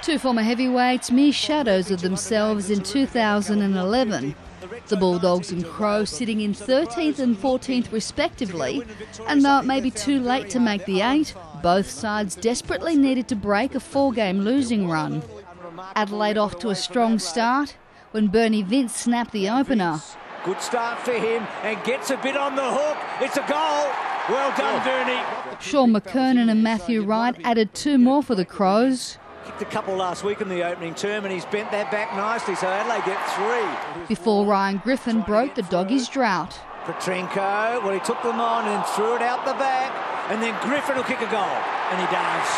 Two former heavyweights, mere shadows of themselves in 2011. The Bulldogs and Crows sitting in 13th and 14th respectively, and though it may be too late to make the 8, both sides desperately needed to break a 4-game losing run. Adelaide off to a strong start when Bernie Vince snapped the opener. Good start for him and gets a bit on the hook. It's a goal. Well done, Bernie. Sean McKernan and Matthew Wright added 2 more for the Crows. Kicked a couple last week in the opening term and he's bent that back nicely, so Adelaide get 3. Before Ryan Griffin broke the Doggies' drought. Petrenko, well, he took them on and threw it out the back, and then Griffin will kick a goal, and he does.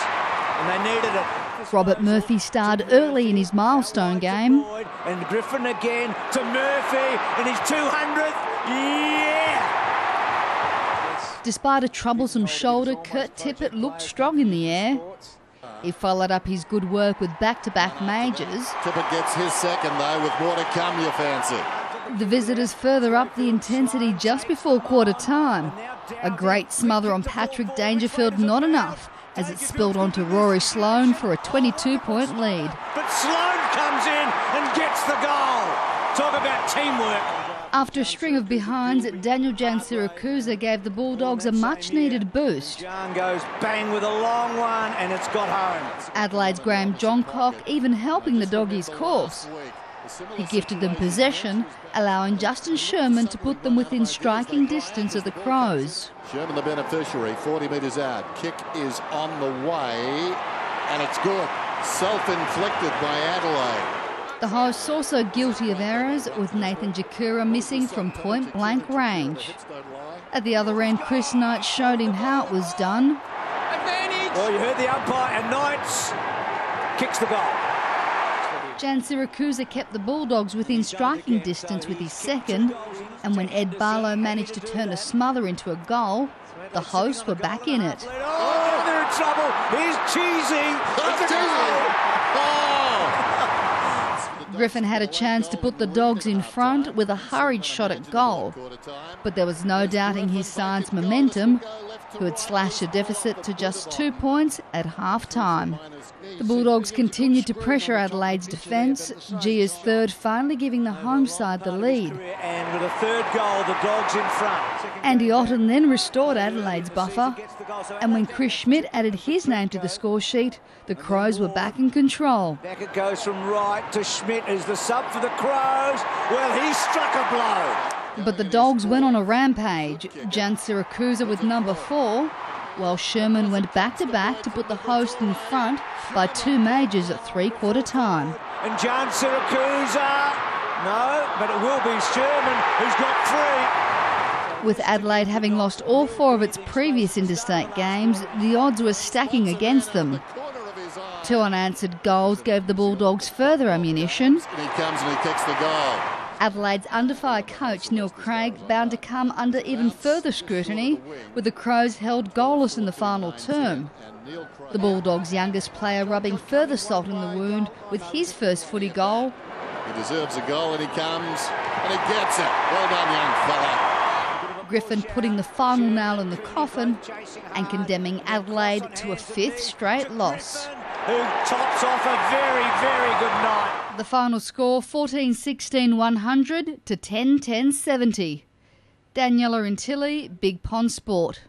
And they needed it. Robert Murphy starred early in his milestone game. And Griffin again to Murphy in his 200th. Yeah! Despite a troublesome shoulder, Kurt Tippett looked strong in the air. He followed up his good work with back-to-back majors. Tippett gets his second, though, with more to come, you fancy. The visitors further up the intensity just before quarter time. A great smother on Patrick Dangerfield, not enough, as it spilled onto Rory Sloane for a 22-point lead. But Sloane comes in and gets the goal. Talk about teamwork. After a string of behinds, Daniel Jansirakusa gave the Bulldogs a much-needed boost. Jan goes bang with a long one and it's got home. Adelaide's Graham Johncock even helping the Doggies' course. He gifted them possession, allowing Justin Sherman to put them within striking distance of the Crows. Sherman the beneficiary, 40 metres out. Kick is on the way, and it's good. Self-inflicted by Adelaide. The hosts also guilty of errors, with Nathan Jakura missing from point-blank range. At the other end, Chris Knight showed him how it was done. Advantage! Well, you heard the umpire, and Knights kicks the goal. Jansirakusa kept the Bulldogs within striking distance with his second, and when Ed Barlow managed to turn a smother into a goal, the hosts were back in it. Oh, they're in trouble. Here's Cheesy. It's a goal. Griffin had a chance to put the Dogs in front with a hurried shot at goal, but there was no doubting his side's momentum, who had slashed the deficit to just 2 points at half-time. The Bulldogs continued to pressure Adelaide's defence, Gia's third finally giving the home side the lead. And with a third goal, the Dogs in front. Andy Otten then restored Adelaide's buffer, and when Chris Schmidt added his name to the score sheet, the Crows were back in control. Back it goes from Wright to Schmidt as the sub for the Crows. Well, he struck a blow. But the Dogs went on a rampage. Jansirakusa with number 4, while Sherman went back-to-back to put the host in front by 2 majors at three-quarter time. And Jansirakusa, no, but it will be Sherman who's got 3. With Adelaide having lost all 4 of its previous interstate games, the odds were stacking against them. 2 unanswered goals gave the Bulldogs further ammunition. He comes and he kicks the goal. Adelaide's under-fire coach Neil Craig bound to come under even further scrutiny, with the Crows held goalless in the final term. The Bulldogs' youngest player rubbing further salt in the wound with his first footy goal. He deserves a goal and he comes and he gets it. Well done, young fella. Griffin putting the final nail in the coffin and condemning Adelaide to a 5th straight loss. Who tops off a very, very good night. The final score 14-16-100 to 10-10-70. Daniela Intilli, Big Pond Sport.